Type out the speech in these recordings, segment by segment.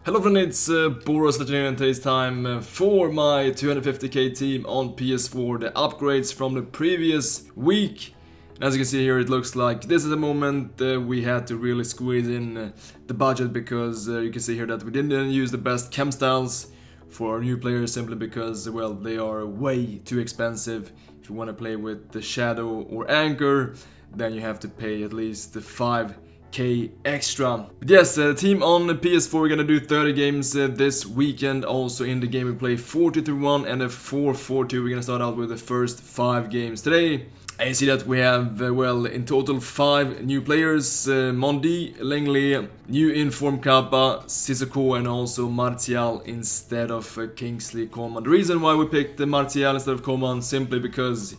Hello friends, it's BorasLegend, and today's time for my 250k team on PS4, the upgrades from the previous week. And as you can see here, it looks like this is the moment we had to really squeeze in the budget, because you can see here that we didn't use the best chem styles for our new players, simply because, well, they are way too expensive. If you want to play with the Shadow or Anchor, then you have to pay at least 5k extra. But yes, team on PS4, we're gonna do 30 games this weekend. Also in the game we play 40-1 and a 4-4-2. We're gonna start out with the first 5 games today. And you see that we have, well, in total 5 new players. Mondi, Lengli, new inform Kappa, Sissoko, and also Martial instead of Kingsley Coman. The reason why we picked Martial instead of Coman, simply because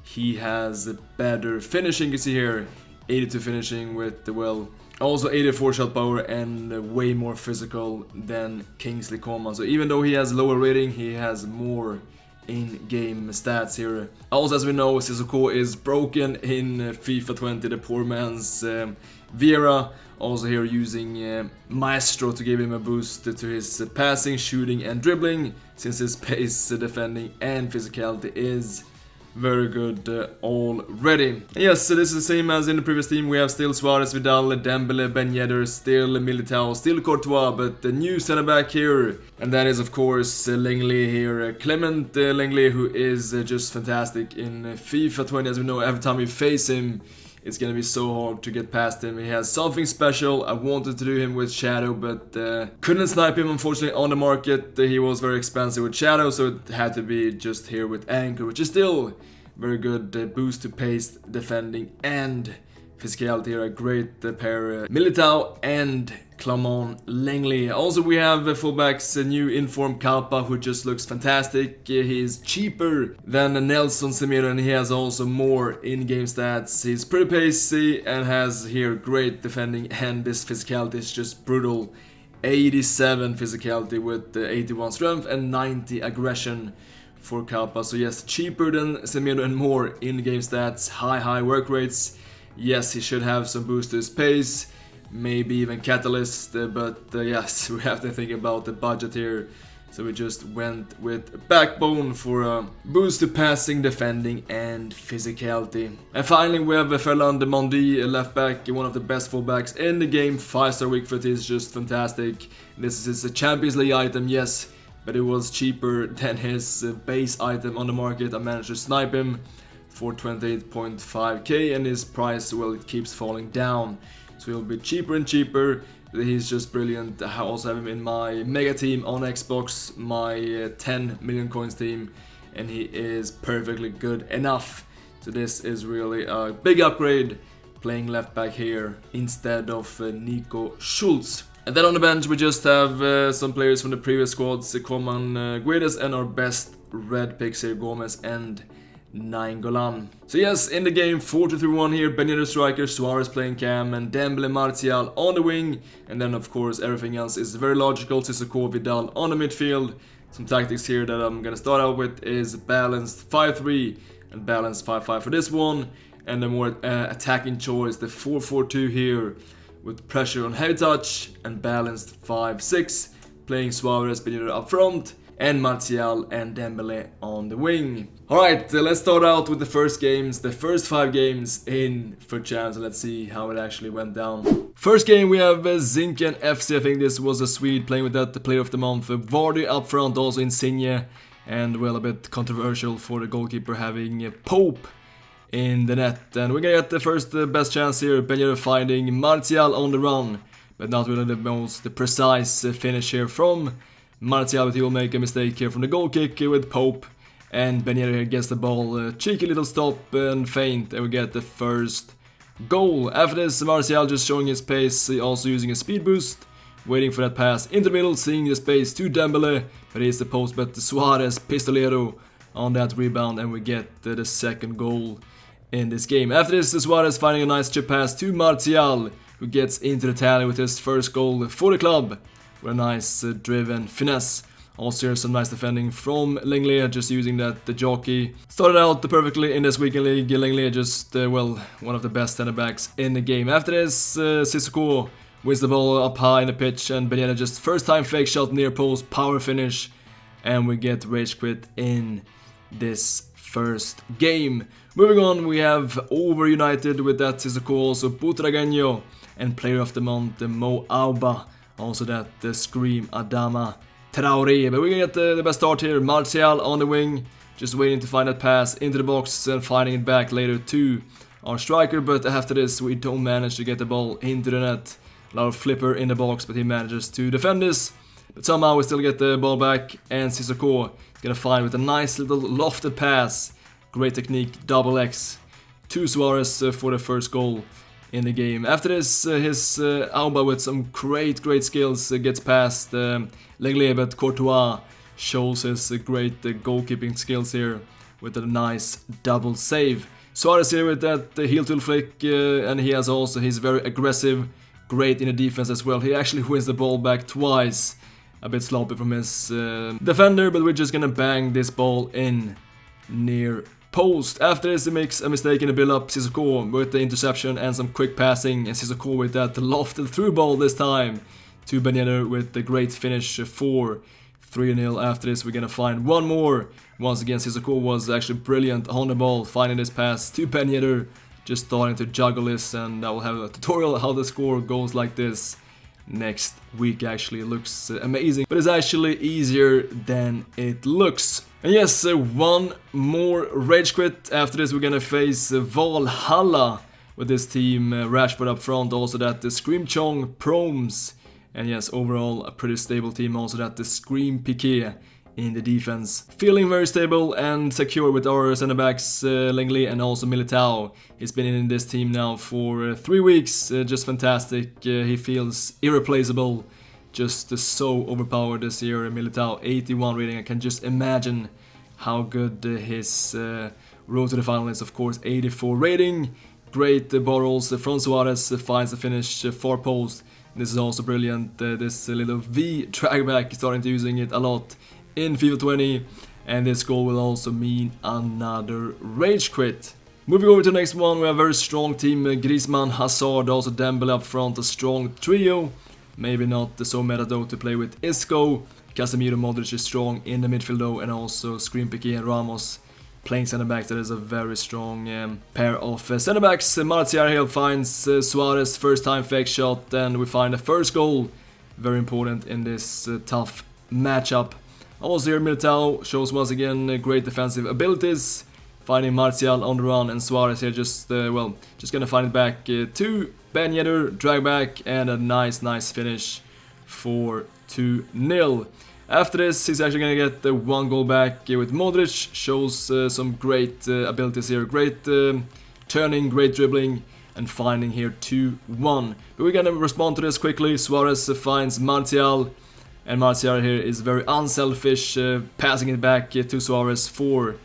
he has a better finishing. You see here, 82 finishing with, well, also 84 shot power and way more physical than Kingsley Coman. So even though he has lower rating, he has more in-game stats here. Also, as we know, Sissoko is broken in FIFA 20, the poor man's Vera. Also here using Maestro to give him a boost to his passing, shooting and dribbling, since his pace, defending and physicality is very good already. Yes, so this is the same as in the previous team. We have still Suarez, Vidal, Dembele, Ben Yedder, still Militao, still Courtois, but the new center back here, and that is of course Lengli here, Clement Lengli, who is just fantastic in FIFA 20. As we know, every time we face him, it's gonna be so hard to get past him. He has something special. I wanted to do him with Shadow, but couldn't snipe him, unfortunately, on the market. He was very expensive with Shadow, so it had to be just here with Anchor, which is still very good boost to pace, defending and physicality here. A great pair, Militao and Clement Lengli. Also, we have fullbacks, a new inform Kalpa, who just looks fantastic. He is cheaper than Nelson Semedo, and he has also more in-game stats. He's pretty pacey and has here great defending, and this physicality is just brutal. 87 physicality with 81 strength and 90 aggression for Kalpa. So yes, cheaper than Semedo and more in-game stats, high work rates. Yes, he should have some boost to his pace, maybe even catalyst, but yes, we have to think about the budget here. So we just went with backbone for a boost to passing, defending and physicality. And finally we have Ferland Mondi, left back, one of the best fullbacks in the game. 5-star weak foot is just fantastic. This is a Champions League item, yes, but it was cheaper than his base item on the market. I managed to snipe him for 28.5k, and his price, well, it keeps falling down, so he'll be cheaper and cheaper. He's just brilliant. I also have him in my mega team on Xbox, my 10 million coins team, and he is perfectly good enough. So this is really a big upgrade, playing left back here instead of Nico Schultz. And then on the bench we just have some players from the previous squads, Coman, Guedes, and our best red picks here, Gomez and Nainggolan. So yes, in the game 40-1 here, Ben Yedder striker, Suarez playing cam, and Dembele, Martial on the wing. And then of course everything else is very logical. Sissoko, Vidal on the midfield. Some tactics here that I'm gonna start out with is balanced 5-3 and balanced 5-5 for this one. And the more attacking choice, the 4-4-2 here, with pressure on heavy touch, and balanced 5-6, playing Suarez, Ben Yedder up front, and Martial and Dembele on the wing. Alright, let's start out with the first games, the first 5 games in FUT Champs, and let's see how it actually went down. First game we have Zinken FC. I think this was a Swede playing with that, the player of the month. Vardy up front, also Insigne, and well, a bit controversial for the goalkeeper having Pope in the net. And we're gonna get the first best chance here, Ben Yedder finding Martial on the run, but not really the most precise finish here from Martial, but he will make a mistake here from the goal kick with Pope, and Ben Yedder here gets the ball, cheeky little stop and feint, and we get the first goal. After this, Martial just showing his pace, also using a speed boost, waiting for that pass into the middle, seeing the space to Dembele, but he's the post, but Suarez Pistolero on that rebound, and we get the second goal in this game. After this, Suarez finding a nice chip pass to Martial, who gets into the tally with his first goal for the club. With a nice driven finesse. Also here some nice defending from Lengli, just using that the jockey. Started out perfectly in this weekend league. Lengli just, well, one of the best center backs in the game. After this, Sissoko wins the ball up high in the pitch, and Ben Yedder just first time fake shot near post, power finish, and we get rage quit in this first game. Moving on, we have Over United with that Sissoko, also Butragueño, and player of the month Mo Auba, also that Scream Adama Traoré. But we can get the best start here. Martial on the wing, just waiting to find that pass into the box and finding it back later to our striker, but after this we don't manage to get the ball into the net. A lot of flipper in the box, but he manages to defend this. But somehow we still get the ball back, and Sissoko is gonna find with a nice little lofted pass. Great technique, double X to Suarez for the first goal in the game. After this, his Auba with some great skills gets past Lenglet, but Courtois shows his great goalkeeping skills here with a nice double save. Suarez here with that heel tool flick, and he's very aggressive, great in the defense as well. He actually wins the ball back twice. A bit sloppy from his defender, but we're just gonna bang this ball in near post. After this, he makes a mistake in the build-up. Sissoko with the interception and some quick passing, and Sissoko with that lofted through ball this time to Ben Yedder with the great finish for 3-0. After this, we're gonna find one more. Once again, Sissoko was actually brilliant on the ball, finding this pass to Ben Yedder, just starting to juggle this, and I will have a tutorial how the score goes like this next week. Actually, it looks amazing, but it's actually easier than it looks. And yes, one more rage quit. After this, we're gonna face Valhalla with this team, Rashford up front, also that the Scream Chong Promes, and yes, overall a pretty stable team, also that the Scream Piqué in the defense. Feeling very stable and secure with our center backs, Lenglet and also Militao. He's been in this team now for 3 weeks, just fantastic. He feels irreplaceable, just so overpowered this year. Militao, 81 rating. I can just imagine how good his road to the final is. Of course, 84 rating. Great borrows from Suarez, finds the finish, far post. This is also brilliant. This little V drag back, starting to using it a lot in FIFA 20, and this goal will also mean another rage quit. Moving over to the next one, we have a very strong team, Griezmann, Hazard, also Dembele up front, a strong trio. Maybe not so meta though to play with Isco. Casemiro, Modric is strong in the midfield though, and also Scream Piqué and Ramos playing center back. That is a very strong pair of center backs. Martial here finds Suarez, first time fake shot, and we find the first goal. Very important in this tough matchup. Also here Militao shows once again great defensive abilities, finding Martial on the run, and Suarez here just gonna find it back to Ben Yedder, drag back, and a nice finish for 2-0. After this, he's actually gonna get the 1 goal back with Modric, shows some great abilities here, great turning, great dribbling, and finding here 2-1. But we're gonna respond to this quickly. Suarez finds Martial, and Martial here is very unselfish, passing it back to Suarez for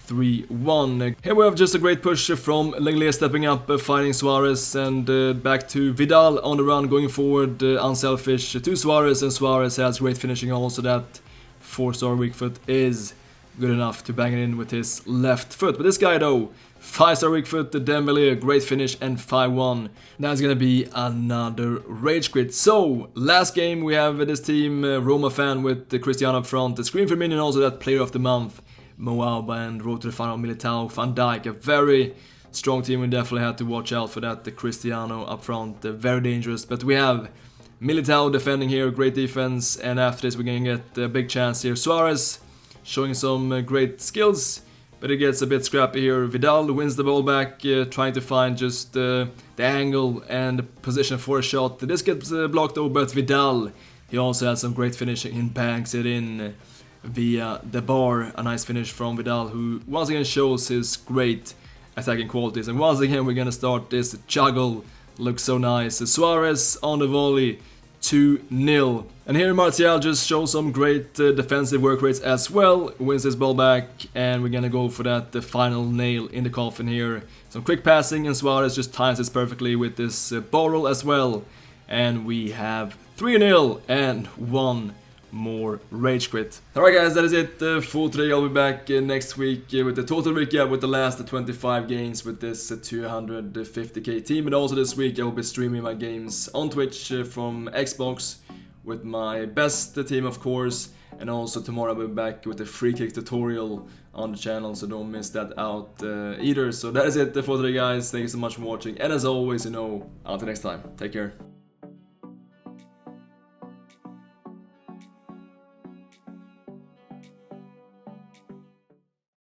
3-1. Here we have just a great push from Lenglet stepping up, finding Suarez, and back to Vidal on the run, going forward, unselfish to Suarez, and Suarez has great finishing also. That 4-star weak foot is good enough to bang it in with his left foot. But this guy though, 5-star weak foot, Dembele, a great finish, and 5-1. That's gonna be another rage quit. So, last game we have this team, Roma fan with the Cristiano up front, the Scream for Minion, also that player of the month, Mo Auba, and road to the final, Militao, Van Dijk. A very strong team. We definitely had to watch out for that, the Cristiano up front, very dangerous. But we have Militao defending here, great defense, and after this we're gonna get a big chance here. Suarez showing some great skills, but it gets a bit scrappy here. Vidal wins the ball back, trying to find just the angle and the position for a shot. This gets blocked though, but Vidal, he also has some great finishing and banks it in via the bar. A nice finish from Vidal, who once again shows his great attacking qualities. And once again we're gonna start this juggle. Looks so nice. Suarez on the volley, 2-0. And here Martial just shows some great defensive work rates as well. Wins his ball back, and we're gonna go for that the final nail in the coffin here. Some quick passing, and Suarez just times this perfectly with this ball roll as well. And we have 3-0 and 1 more rage quit. Alright guys, that is it for today. I'll be back next week with the total recap with the last 25 games with this 250k team. And also this week I will be streaming my games on Twitch from Xbox with my best team, of course. And also tomorrow I'll be back with a free kick tutorial on the channel, so don't miss that out either. So that is it for today guys. Thank you so much for watching, and as always, you know, until next time, take care.